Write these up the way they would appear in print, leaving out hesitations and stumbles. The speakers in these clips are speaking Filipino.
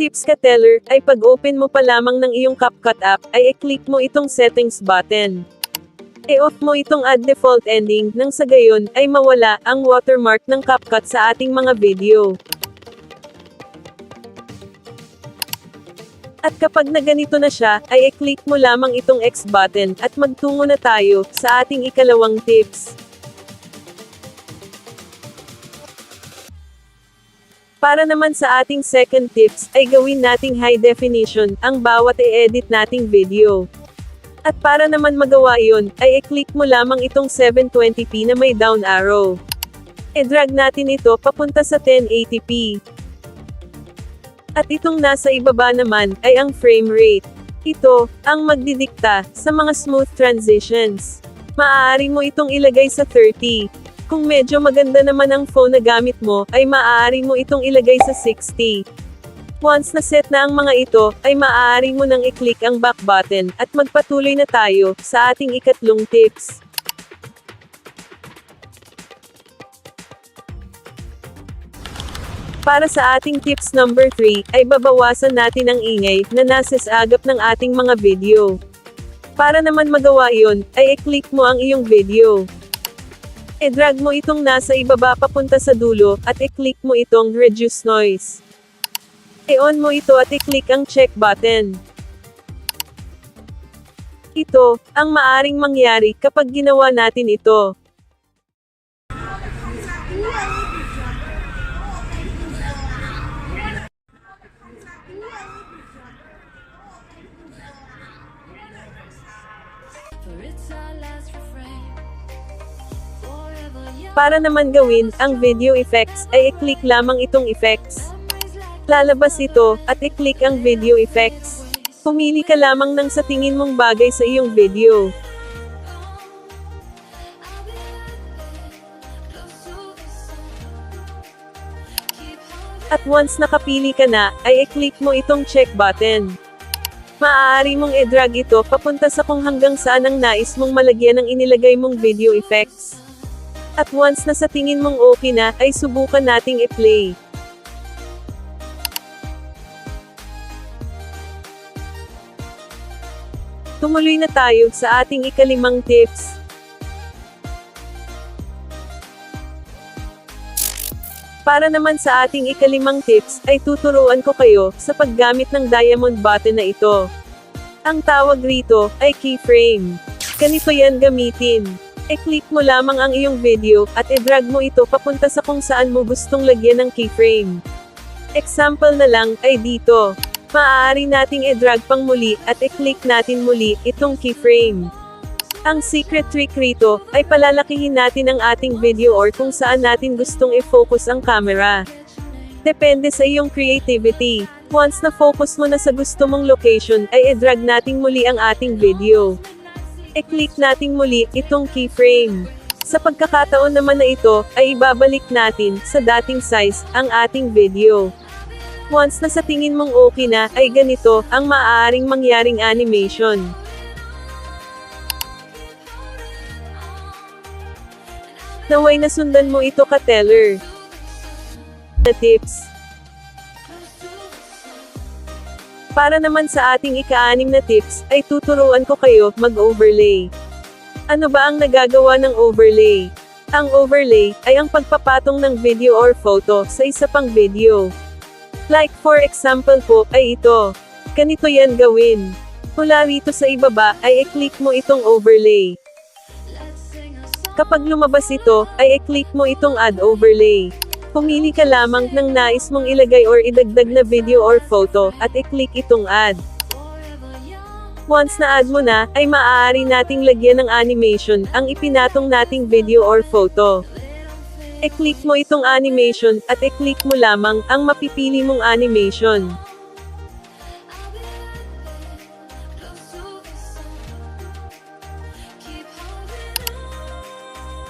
tips ka teller, ay pag-open mo pa lamang ng iyong CapCut app, ay i-click mo itong settings button. I-off mo itong add default ending, nang sa gayon, ay mawala ang watermark ng CapCut sa ating mga video. At kapag na ganito na siya, ay i-click mo lamang itong X button, at magtungo na tayo sa ating ikalawang tips. Para naman sa ating second tips, ay gawin nating high definition ang bawat i-edit nating video. At para naman magawa iyon, ay i-click mo lamang itong 720p na may down arrow. I-drag natin ito papunta sa 1080p. At itong nasa ibaba naman, ay ang frame rate. Ito, ang magdidikta sa mga smooth transitions. Maaari mo itong ilagay sa 30. Kung medyo maganda naman ang phone na gamit mo, ay maaari mo itong ilagay sa 60. Once na set na ang mga ito, ay maaari mo nang i-click ang back button, at magpatuloy na tayo sa ating ikatlong tips. Para sa ating tips number 3, ay babawasan natin ang ingay na nasasagap ng ating mga video. Para naman magawa iyon, ay i-click mo ang iyong video. I-drag mo itong nasa ibaba papunta sa dulo, at i-click mo itong reduce noise. I-on mo ito at i-click ang check button. Ito, ang maaring mangyari kapag ginawa natin ito. Para naman gawin ang video effects, ay i-click lamang itong effects. Lalabas ito, at i-click ang video effects. Pumili ka lamang ng sa tingin mong bagay sa iyong video. At once nakapili ka na, ay i-click mo itong check button. Maaari mong i-drag ito papunta sa kung hanggang saan ang nais mong malagyan ng inilagay mong video effects. At once na sa tingin mong okay na, ay subukan nating i-play. Tumuloy na tayo sa ating ikalimang tips. Para naman sa ating ikalimang tips, ay tuturuan ko kayo sa paggamit ng diamond button na ito. Ang tawag rito ay keyframe. Ganito yan gamitin. I-click mo lamang ang iyong video, at i-drag mo ito papunta sa kung saan mo gustong lagyan ng keyframe. Example na lang, ay dito. Maaari nating i-drag pang muli, at i-click natin muli, itong keyframe. Ang secret trick rito, ay palalakihin natin ang ating video or kung saan natin gustong i-focus ang camera. Depende sa iyong creativity. Once na focus mo na sa gusto mong location, ay i-drag nating muli ang ating video. I-click nating muli itong keyframe. Sa pagkakataon naman na ito, ay ibabalik natin sa dating size ang ating video. Once na sa tingin mong okay na, ay ganito ang maaaring mangyaring animation. Naway nasundan mo ito ka-teller. Na tips. Para naman sa ating ika-anim na tips, ay tuturuan ko kayo mag-overlay. Ano ba ang nagagawa ng overlay? Ang overlay ay ang pagpapatong ng video or photo sa isa pang video. Like for example po, ay ito. Ganito yan gawin. Mula rito sa ibaba, ay i-click mo itong overlay. Kapag lumabas ito, ay i-click mo itong add overlay. Pumili ka lamang ng nais mong ilagay or idagdag na video or photo, at i-click itong add. Once na-add mo na, ay maaari nating lagyan ng animation ang ipinatong nating video or photo. I-click mo itong animation, at i-click mo lamang ang mapipili mong animation.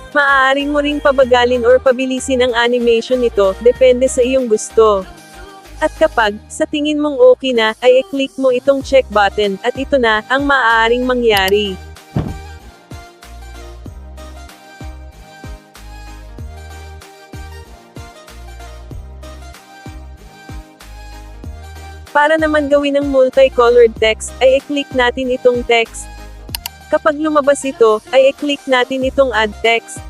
Maaaring mo ring pabagalin or pabilisin ang animation nito, depende sa iyong gusto. At kapag, sa tingin mong okay na, ay i-click mo itong check button, at ito na, ang maaaring mangyari. Para naman gawin ng multicolored text, ay i-click natin itong text. Kapag lumabas ito, ay i-click natin itong add text.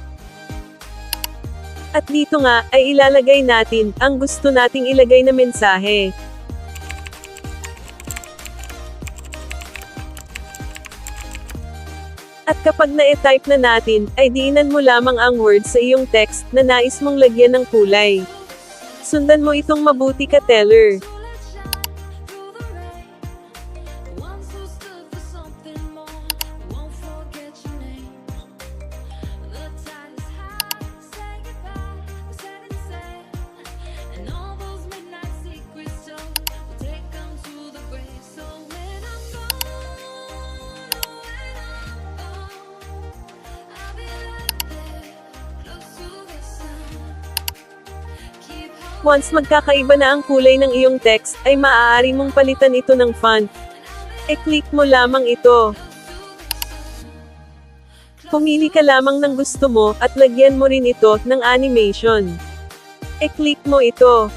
At dito nga, ay ilalagay natin, ang gusto nating ilagay na mensahe. At kapag na-type na natin, ay diinan mo lamang ang words sa iyong text, na nais mong lagyan ng kulay. Sundan mo itong mabuti ka, teller. Once magkakaiba na ang kulay ng iyong text, ay maaari mong palitan ito ng font. I-click mo lamang ito. Pumili ka lamang ng gusto mo, at lagyan mo rin ito ng animation. I-click mo ito.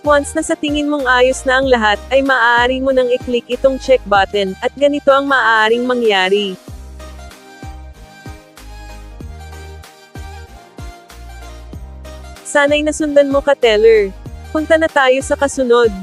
Once na sa tingin mong ayos na ang lahat, ay maaari mo nang i-click itong check button, at ganito ang maaaring mangyari. Sana'y nasundan mo ka, teller. Punta na tayo sa kasunod.